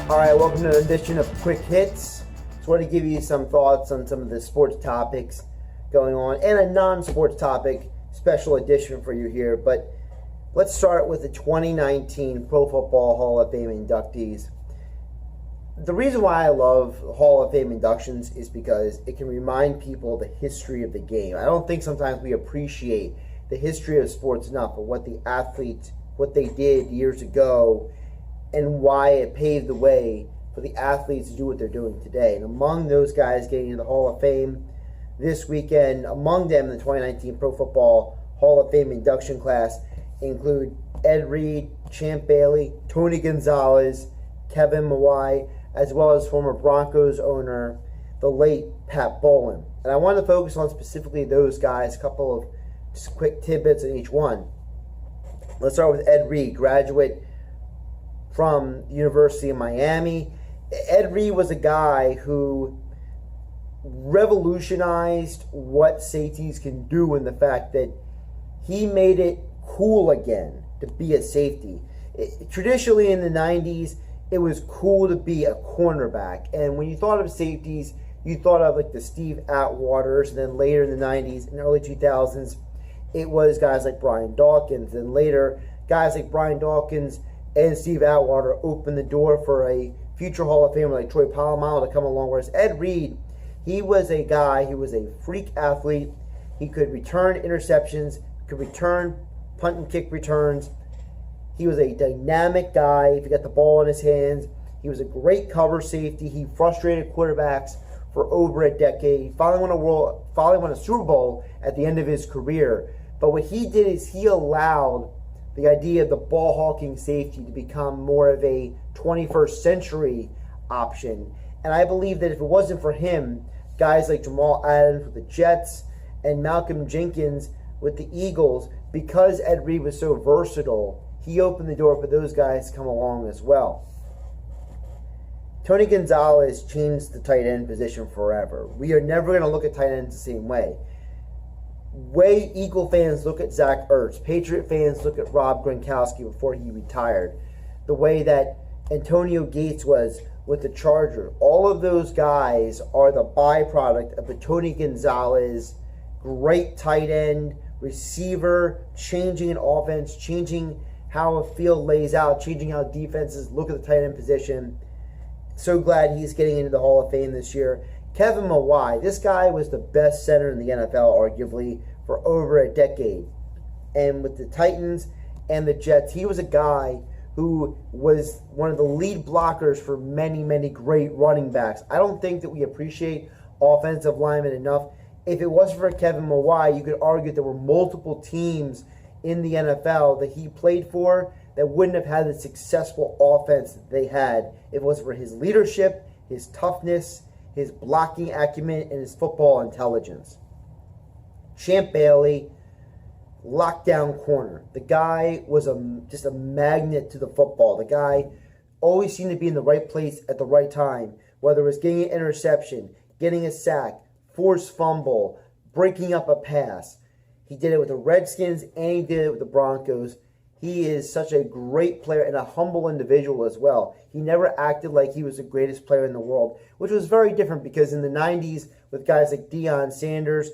All right, welcome to an edition of Quick Hits. Just want to give you some thoughts on some of the sports topics going on and a non-sports topic special edition for you here. But let's start with the 2019 Pro Football Hall of Fame inductees. The reason why I love Hall of Fame inductions is because it can remind people the history of the game. I don't think sometimes we appreciate the history of sports enough, of what the athletes, what they did years ago, and why it paved the way for the athletes to do what they're doing today. And among those guys getting into the Hall of Fame this weekend, among them the 2019 Pro Football Hall of Fame induction class include Ed Reed, Champ Bailey, Tony Gonzalez, Kevin Mawae, as well as former Broncos owner, the late Pat Bowlen. And I wanted to focus on specifically those guys, a couple of just quick tidbits on each one. Let's start with Ed Reed, graduate from the University of Miami. Ed Reed was a guy who revolutionized what safeties can do, in the fact that he made it cool again to be a safety. Traditionally in the 90s, it was cool to be a cornerback. And when you thought of safeties, you thought of like the Steve Atwaters, and then later in the 90s and early 2000s, it was guys like Brian Dawkins. And later, guys like Brian Dawkins and Steve Atwater opened the door for a future Hall of Famer like Troy Polamalu to come along. Whereas Ed Reed, he was a guy who was a freak athlete. He could return interceptions, could return punt and kick returns. He was a dynamic guy. If he got the ball in his hands, he was a great cover safety. He frustrated quarterbacks for over a decade. Finally won a Super Bowl at the end of his career. But what he did is he allowed the idea of the ball hawking safety to become more of a 21st century option. And I believe that if it wasn't for him, guys like Jamal Adams with the Jets and Malcolm Jenkins with the Eagles, because Ed Reed was so versatile, he opened the door for those guys to come along as well. Tony Gonzalez changed the tight end position forever. We are never going to look at tight ends the same way. Eagle fans look at Zach Ertz. Patriot fans look at Rob Gronkowski before he retired. The way that Antonio Gates was with the Chargers. All of those guys are the byproduct of the Tony Gonzalez great tight end, receiver, changing an offense, changing how a field lays out, changing how defenses look at the tight end position. So glad he's getting into the Hall of Fame this year. Kevin Mawae, this guy was the best center in the NFL, arguably, for over a decade. And with the Titans and the Jets, he was a guy who was one of the lead blockers for many, many great running backs. I don't think that we appreciate offensive linemen enough. If it wasn't for Kevin Mawae, you could argue there were multiple teams in the NFL that he played for that wouldn't have had the successful offense that they had if it wasn't for his leadership, his toughness, his blocking acumen, and his football intelligence. Champ Bailey, lockdown corner. The guy was just a magnet to the football. The guy always seemed to be in the right place at the right time, whether it was getting an interception, getting a sack, forced fumble, breaking up a pass. He did it with the Redskins and he did it with the Broncos. He is such a great player and a humble individual as well. He never acted like he was the greatest player in the world, which was very different because in the 90s with guys like Deion Sanders,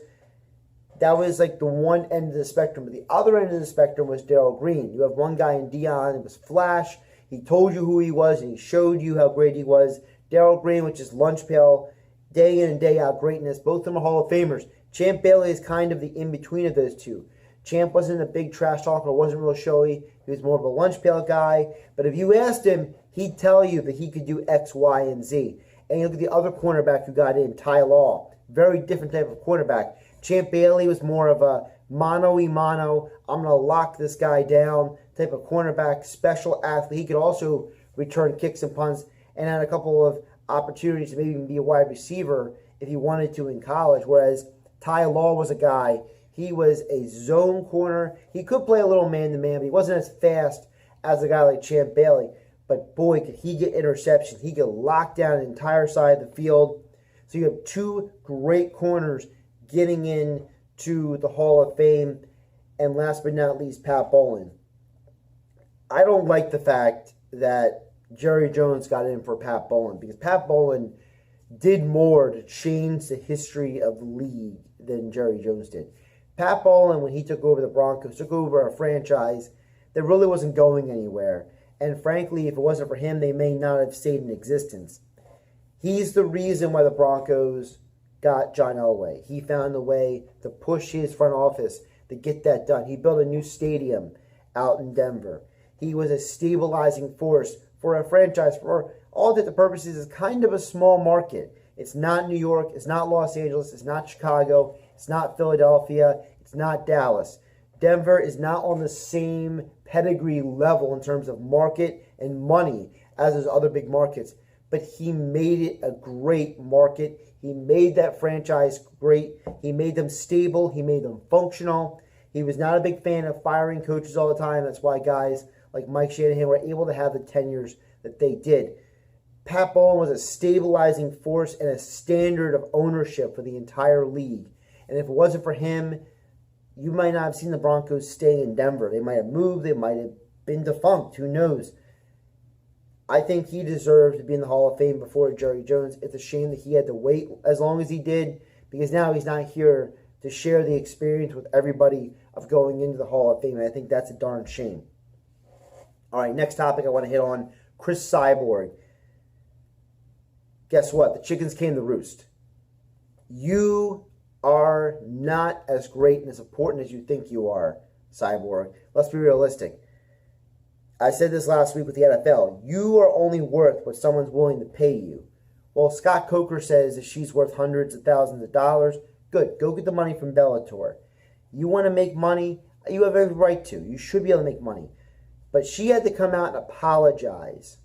that was like the one end of the spectrum. But the other end of the spectrum was Darrell Green. You have one guy in Deion, it was flash. He told you who he was and he showed you how great he was. Darrell Green, which is lunch pail, day in and day out greatness. Both of them are Hall of Famers. Champ Bailey is kind of the in-between of those two. Champ wasn't a big trash talker, wasn't real showy. He was more of a lunch pail guy. But if you asked him, he'd tell you that he could do X, Y, and Z. And you look at the other cornerback who got in, Ty Law. Very different type of cornerback. Champ Bailey was more of a mano-y-mano, I'm going to lock this guy down type of cornerback, special athlete. He could also return kicks and punts and had a couple of opportunities to maybe even be a wide receiver if he wanted to in college. Whereas Ty Law was a guy, he was a zone corner. He could play a little man-to-man, but he wasn't as fast as a guy like Champ Bailey. But boy, could he get interceptions. He could lock down an entire side of the field. So you have two great corners getting in to the Hall of Fame. And last but not least, Pat Bowlen. I don't like the fact that Jerry Jones got in for Pat Bowlen, because Pat Bowlen did more to change the history of the league than Jerry Jones did. Pat Bowlen, when he took over the Broncos, took over a franchise that really wasn't going anywhere. And frankly, if it wasn't for him, they may not have stayed in existence. He's the reason why the Broncos got John Elway. He found a way to push his front office to get that done. He built a new stadium out in Denver. He was a stabilizing force for a franchise for all intents and purposes. Is kind of a small market. It's not New York. It's not Los Angeles. It's not Chicago. It's not Philadelphia. It's not Dallas. Denver is not on the same pedigree level in terms of market and money as those other big markets. But he made it a great market. He made that franchise great. He made them stable. He made them functional. He was not a big fan of firing coaches all the time. That's why guys like Mike Shanahan were able to have the tenures that they did. Pat Bowlen was a stabilizing force and a standard of ownership for the entire league. And if it wasn't for him, you might not have seen the Broncos stay in Denver. They might have moved. They might have been defunct. Who knows? I think he deserves to be in the Hall of Fame before Jerry Jones. It's a shame that he had to wait as long as he did, because now he's not here to share the experience with everybody of going into the Hall of Fame. And I think that's a darn shame. All right, next topic I want to hit on, Cris Cyborg. Guess what? The chickens came to roost. You are not as great and as important as you think you are, Cyborg. Let's be realistic. I said this last week with the NFL. You are only worth what someone's willing to pay you. Well, Scott Coker says that she's worth hundreds of thousands of dollars. Good. Go get the money from Bellator. You want to make money? You have every right to. You should be able to make money. But she had to come out and apologize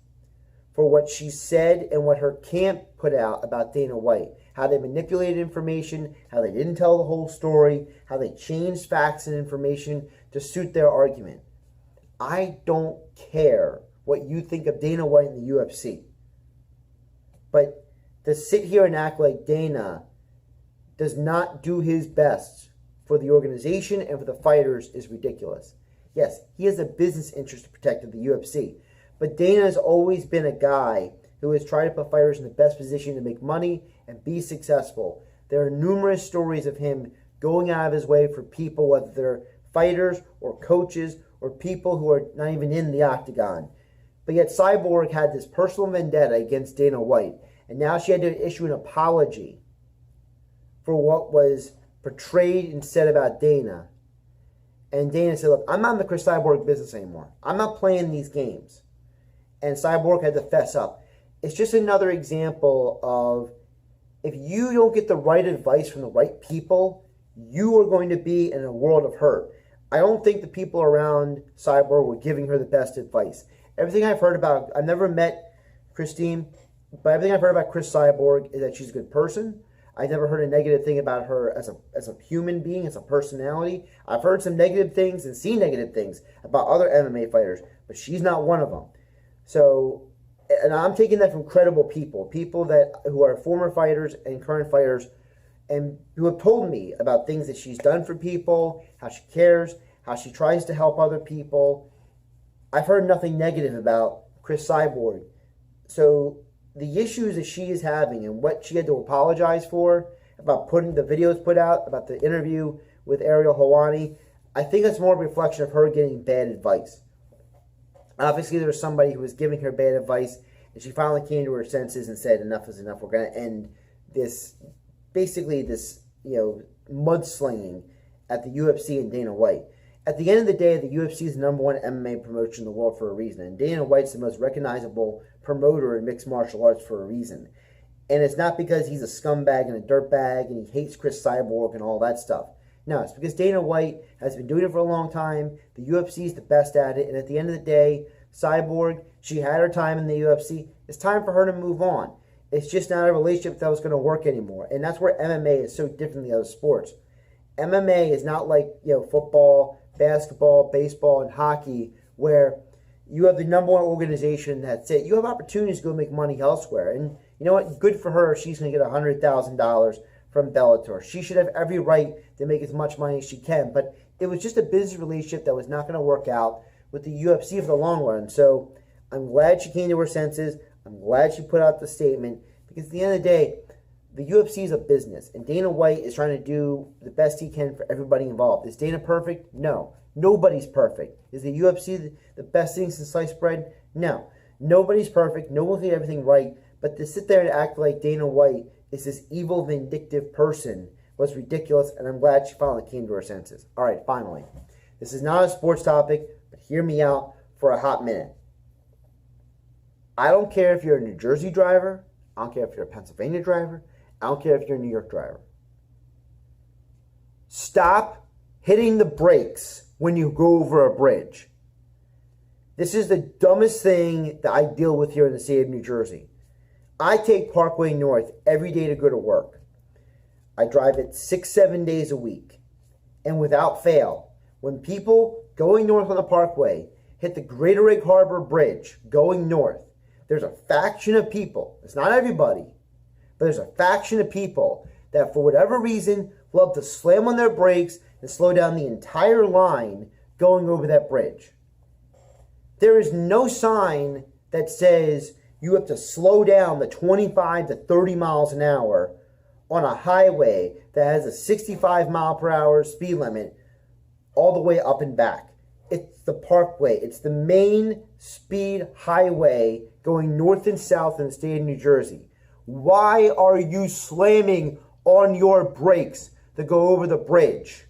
for what she said and what her camp put out about Dana White. How they manipulated information, how they didn't tell the whole story, how they changed facts and information to suit their argument. I don't care what you think of Dana White in the UFC. But to sit here and act like Dana does not do his best for the organization and for the fighters is ridiculous. Yes, he has a business interest to protect in the UFC. But Dana has always been a guy who has tried to put fighters in the best position to make money and be successful. There are numerous stories of him going out of his way for people, whether they're fighters or coaches or people who are not even in the octagon. But yet Cyborg had this personal vendetta against Dana White, and now she had to issue an apology for what was portrayed and said about Dana. And Dana said, look, I'm not in the Cris Cyborg business anymore. I'm not playing these games. And Cyborg had to fess up. It's just another example of, if you don't get the right advice from the right people, you are going to be in a world of hurt. I don't think the people around Cyborg were giving her the best advice. Everything I've heard about, I've never met Christine, but everything I've heard about Cris Cyborg is that she's a good person. I've never heard a negative thing about her as a human being, as a personality. I've heard some negative things and seen negative things about other MMA fighters, but she's not one of them. So, and I'm taking that from credible people who are former fighters and current fighters, and who have told me about things that she's done for people, how she cares, how she tries to help other people. I've heard nothing negative about Cris Cyborg. So the issues that she is having and what she had to apologize for, about putting the videos put out, about the interview with Ariel Helwani, I think that's more a reflection of her getting bad advice. Obviously, there was somebody who was giving her bad advice, and she finally came to her senses and said, enough is enough. We're going to end this, basically this, mudslinging at the UFC and Dana White. At the end of the day, the UFC is the #1 MMA promotion in the world for a reason. And Dana White's the most recognizable promoter in mixed martial arts for a reason. And it's not because he's a scumbag and a dirtbag and he hates Cris Cyborg and all that stuff. No, it's because Dana White has been doing it for a long time. The UFC is the best at it. And at the end of the day, Cyborg, she had her time in the UFC. It's time for her to move on. It's just not a relationship that was going to work anymore. And that's where MMA is so different than the other sports. MMA is not like, football, basketball, baseball, and hockey, where you have the #1 organization that's it. You have opportunities to go make money elsewhere. And you know what? Good for her. She's going to get $100,000 from Bellator. She should have every right to make as much money as she can. But it was just a business relationship that was not going to work out with the UFC for the long run. So I'm glad she came to her senses. I'm glad she put out the statement, because at the end of the day, the UFC is a business, and Dana White is trying to do the best he can for everybody involved. Is Dana perfect? No. Nobody's perfect. Is the UFC the best thing since sliced bread? No. Nobody's perfect. No one's doing everything right. But to sit there and act like Dana White is this evil, vindictive person was ridiculous, and I'm glad she finally came to her senses. All right, finally. This is not a sports topic, but hear me out for a hot minute. I don't care if you're a New Jersey driver. I don't care if you're a Pennsylvania driver. I don't care if you're a New York driver. Stop hitting the brakes when you go over a bridge. This is the dumbest thing that I deal with here in the state of New Jersey. I take Parkway North every day to go to work. I drive it 6-7 days a week. And without fail, when people going north on the Parkway hit the Greater Egg Harbor Bridge going north, there's a faction of people, it's not everybody, but there's a faction of people that for whatever reason love to slam on their brakes and slow down the entire line going over that bridge. There is no sign that says you have to slow down to 25 to 30 miles an hour on a highway that has a 65 mile per hour speed limit all the way up and back. It's the Parkway. It's the main speed highway going north and south in the state of New Jersey. Why are you slamming on your brakes to go over the bridge?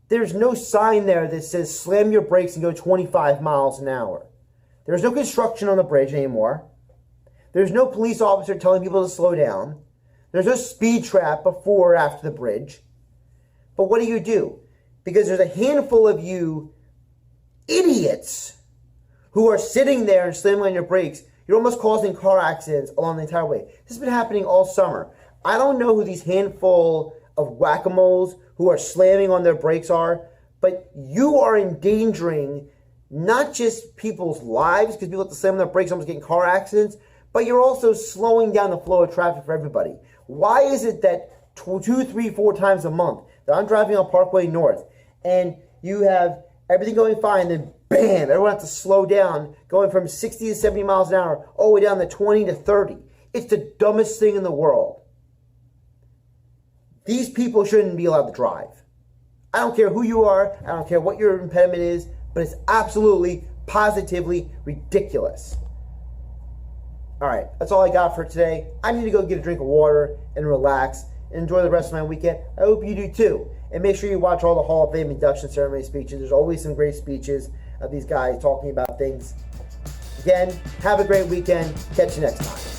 There's no sign there that says slam your brakes and go 25 miles an hour. There's no construction on the bridge anymore. There's no police officer telling people to slow down. There's no speed trap before or after the bridge. But what do? Because there's a handful of you idiots who are sitting there and slamming on your brakes. You're almost causing car accidents along the entire way. This has been happening all summer. I don't know who these handful of whack-a-moles who are slamming on their brakes are, but you are endangering not just people's lives because people have to slam on their brakes, almost getting car accidents, but you're also slowing down the flow of traffic for everybody. Why is it that 2, 3, 4 times a month that I'm driving on Parkway North and you have everything going fine, then bam, everyone has to slow down, going from 60 to 70 miles an hour all the way down to 20 to 30. It's the dumbest thing in the world. These people shouldn't be allowed to drive. I don't care who you are. I don't care what your impediment is, but it's absolutely, positively ridiculous. All right, that's all I got for today. I need to go get a drink of water and relax and enjoy the rest of my weekend. I hope you do too. And make sure you watch all the Hall of Fame induction ceremony speeches. There's always some great speeches of these guys talking about things. Again, have a great weekend. Catch you next time.